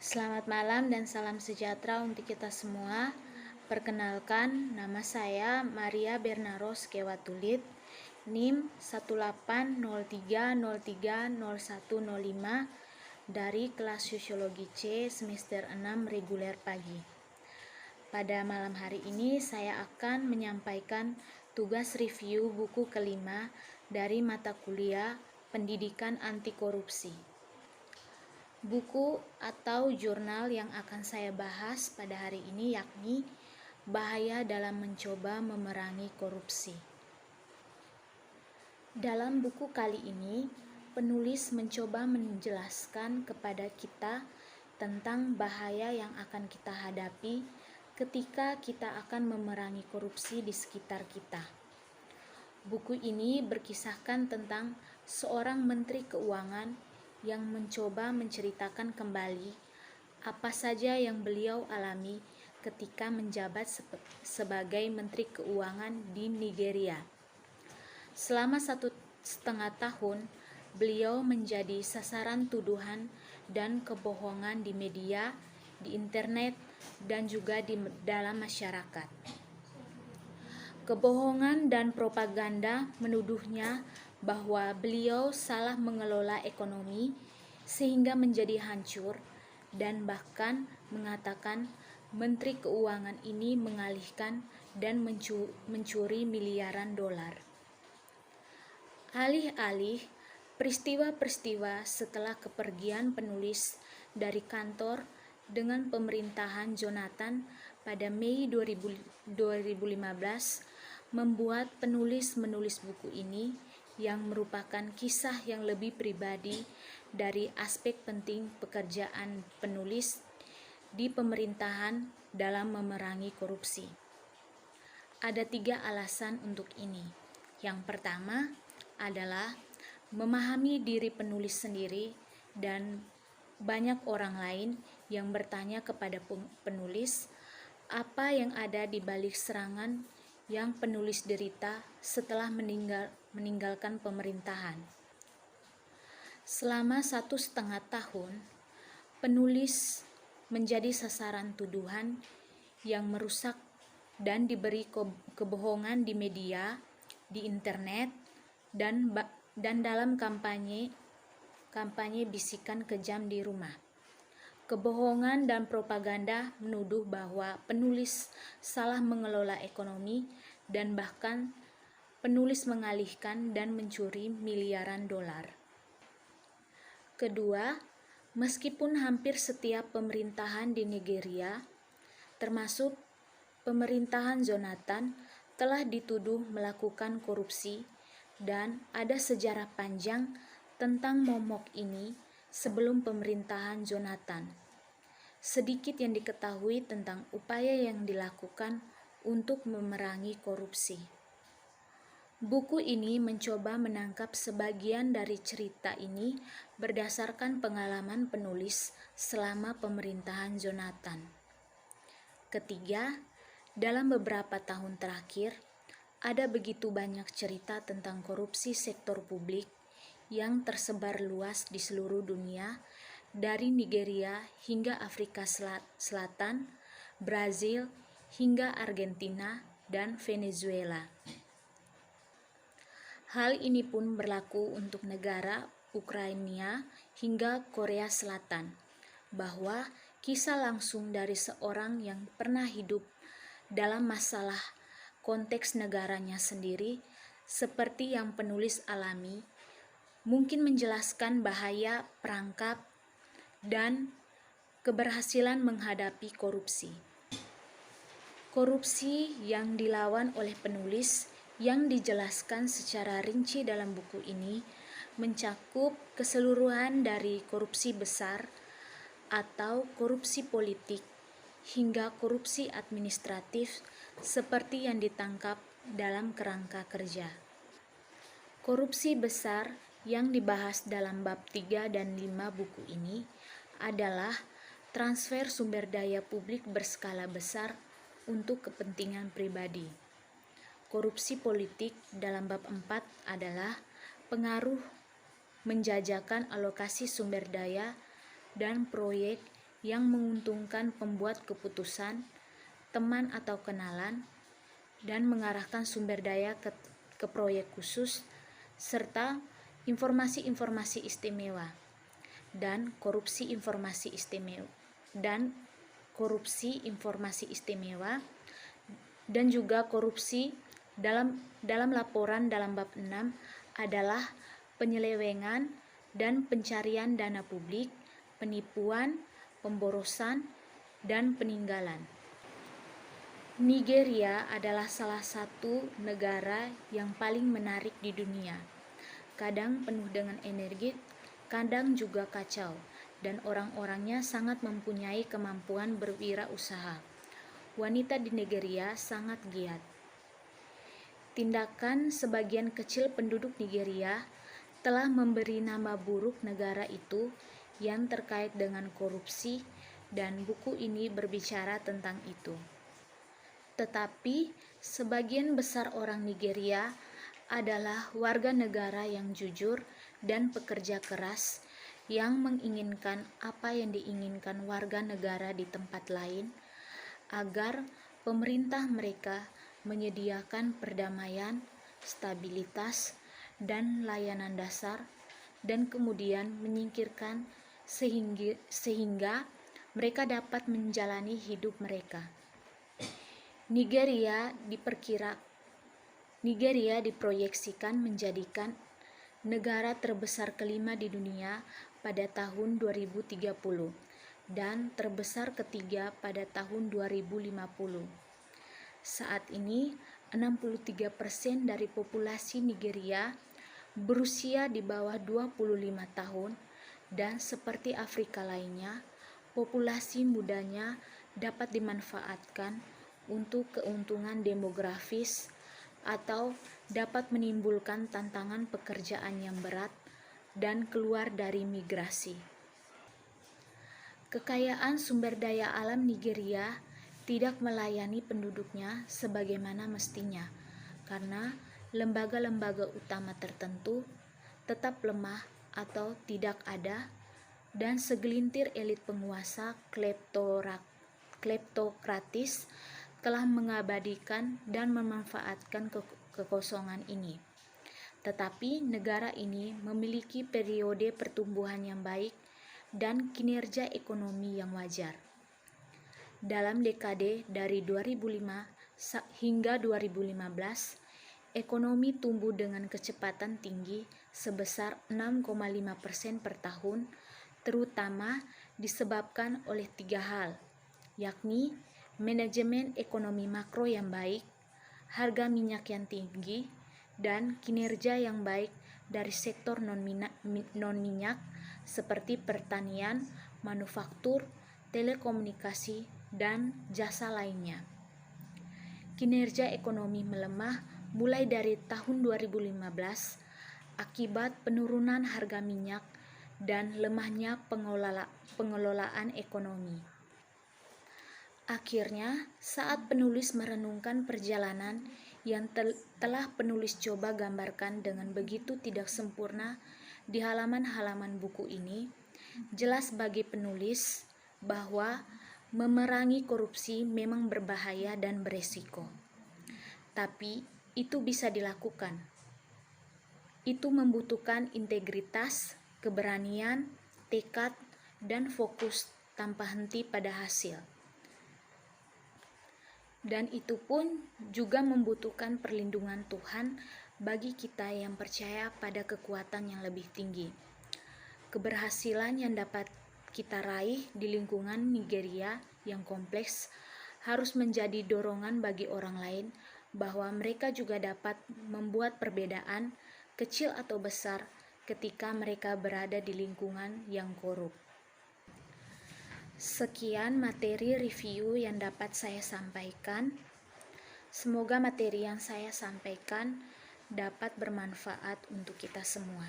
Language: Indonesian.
Selamat malam dan salam sejahtera untuk kita semua. Perkenalkan, nama saya Maria Bernaros Kewatulit, NIM 18030300105 dari kelas Sosiologi C semester 6 reguler pagi. Pada malam hari ini saya akan menyampaikan tugas review buku kelima dari mata kuliah Pendidikan Anti Korupsi. Buku atau jurnal yang akan saya bahas pada hari ini yakni Bahaya dalam Mencoba Memerangi Korupsi. Dalam buku kali ini, penulis mencoba menjelaskan kepada kita tentang bahaya yang akan kita hadapi ketika kita akan memerangi korupsi di sekitar kita. Buku ini berkisahkan tentang seorang menteri keuangan yang mencoba menceritakan kembali apa saja yang beliau alami ketika menjabat sebagai Menteri Keuangan di Nigeria. Selama 1,5 tahun, beliau menjadi sasaran tuduhan dan kebohongan di media, di internet, dan juga di dalam masyarakat. Kebohongan dan propaganda menuduhnya bahwa beliau salah mengelola ekonomi sehingga menjadi hancur, dan bahkan mengatakan Menteri Keuangan ini mengalihkan dan mencuri miliaran dolar. Alih-alih peristiwa-peristiwa setelah kepergian penulis dari kantor dengan pemerintahan Jonathan pada Mei 2015 membuat penulis menulis buku ini yang merupakan kisah yang lebih pribadi dari aspek penting pekerjaan penulis di pemerintahan dalam memerangi korupsi. Ada 3 alasan untuk ini. Yang pertama adalah memahami diri penulis sendiri dan banyak orang lain yang bertanya kepada penulis apa yang ada di balik serangan yang penulis derita setelah meninggalkan pemerintahan. Selama 1,5 tahun, penulis menjadi sasaran tuduhan yang merusak dan diberi kebohongan di media, di internet, dan dalam kampanye bisikan kejam di rumah. Kebohongan dan propaganda menuduh bahwa penulis salah mengelola ekonomi dan bahkan penulis mengalihkan dan mencuri miliaran dolar. Kedua, meskipun hampir setiap pemerintahan di Nigeria, termasuk pemerintahan Jonathan, telah dituduh melakukan korupsi, dan ada sejarah panjang tentang momok ini sebelum pemerintahan Jonathan. Sedikit yang diketahui tentang upaya yang dilakukan untuk memerangi korupsi. Buku ini mencoba menangkap sebagian dari cerita ini berdasarkan pengalaman penulis selama pemerintahan Jonathan. Ketiga, dalam beberapa tahun terakhir, ada begitu banyak cerita tentang korupsi sektor publik yang tersebar luas di seluruh dunia, dari Nigeria hingga Afrika Selatan, Brazil hingga Argentina dan Venezuela. Hal ini pun berlaku untuk negara Ukraina hingga Korea Selatan, bahwa kisah langsung dari seorang yang pernah hidup dalam masalah konteks negaranya sendiri, seperti yang penulis alami, mungkin menjelaskan bahaya perangkap dan keberhasilan menghadapi korupsi. Korupsi yang dilawan oleh penulis yang dijelaskan secara rinci dalam buku ini mencakup keseluruhan dari korupsi besar atau korupsi politik hingga korupsi administratif seperti yang ditangkap dalam kerangka kerja. Korupsi besar yang dibahas dalam bab 3 dan 5 buku ini adalah transfer sumber daya publik berskala besar untuk kepentingan pribadi. Korupsi politik dalam bab 4 adalah pengaruh menjajakan alokasi sumber daya dan proyek yang menguntungkan pembuat keputusan, teman atau kenalan, dan mengarahkan sumber daya ke proyek khusus, serta informasi-informasi istimewa dan korupsi informasi istimewa dan juga korupsi dalam laporan dalam bab 6 adalah penyelewengan dan pencarian dana publik, penipuan, pemborosan, dan peninggalan. Nigeria adalah salah satu negara yang paling menarik di dunia. Kadang penuh dengan energi, kadang juga kacau, dan orang-orangnya sangat mempunyai kemampuan berwirausaha. Wanita di Nigeria sangat giat. Tindakan sebagian kecil penduduk Nigeria telah memberi nama buruk negara itu yang terkait dengan korupsi, dan buku ini berbicara tentang itu. Tetapi sebagian besar orang Nigeria adalah warga negara yang jujur dan pekerja keras yang menginginkan apa yang diinginkan warga negara di tempat lain, agar pemerintah mereka menyediakan perdamaian, stabilitas, dan layanan dasar, dan kemudian menyingkirkan sehingga mereka dapat menjalani hidup mereka. Nigeria diproyeksikan menjadikan negara terbesar kelima di dunia pada tahun 2030 dan terbesar ketiga pada tahun 2050. Saat ini, 63% dari populasi Nigeria berusia di bawah 25 tahun, dan seperti Afrika lainnya, populasi mudanya dapat dimanfaatkan untuk keuntungan demografis atau dapat menimbulkan tantangan pekerjaan yang berat dan keluar dari migrasi. Kekayaan sumber daya alam Nigeria tidak melayani penduduknya sebagaimana mestinya, karena lembaga-lembaga utama tertentu tetap lemah atau tidak ada, dan segelintir elit penguasa kleptokratis telah mengabadikan dan memanfaatkan kekosongan ini. Tetapi negara ini memiliki periode pertumbuhan yang baik dan kinerja ekonomi yang wajar. Dalam dekade dari 2005 hingga 2015, ekonomi tumbuh dengan kecepatan tinggi sebesar 6,5% per tahun, terutama disebabkan oleh 3 hal, yakni manajemen ekonomi makro yang baik, harga minyak yang tinggi, dan kinerja yang baik dari sektor non-minyak seperti pertanian, manufaktur, telekomunikasi, dan jasa lainnya. Kinerja ekonomi melemah mulai dari tahun 2015 akibat penurunan harga minyak dan lemahnya pengelolaan ekonomi. Akhirnya, saat penulis merenungkan perjalanan yang telah penulis coba gambarkan dengan begitu tidak sempurna di halaman-halaman buku ini, jelas bagi penulis bahwa memerangi korupsi memang berbahaya dan beresiko. Tapi itu bisa dilakukan. Itu membutuhkan integritas, keberanian, tekad, dan fokus tanpa henti pada hasil. Dan itu pun juga membutuhkan perlindungan Tuhan bagi kita yang percaya pada kekuatan yang lebih tinggi. Keberhasilan yang dapat kita raih di lingkungan Nigeria yang kompleks harus menjadi dorongan bagi orang lain bahwa mereka juga dapat membuat perbedaan kecil atau besar ketika mereka berada di lingkungan yang korup. Sekian materi review yang dapat saya sampaikan. Semoga materi yang saya sampaikan dapat bermanfaat untuk kita semua.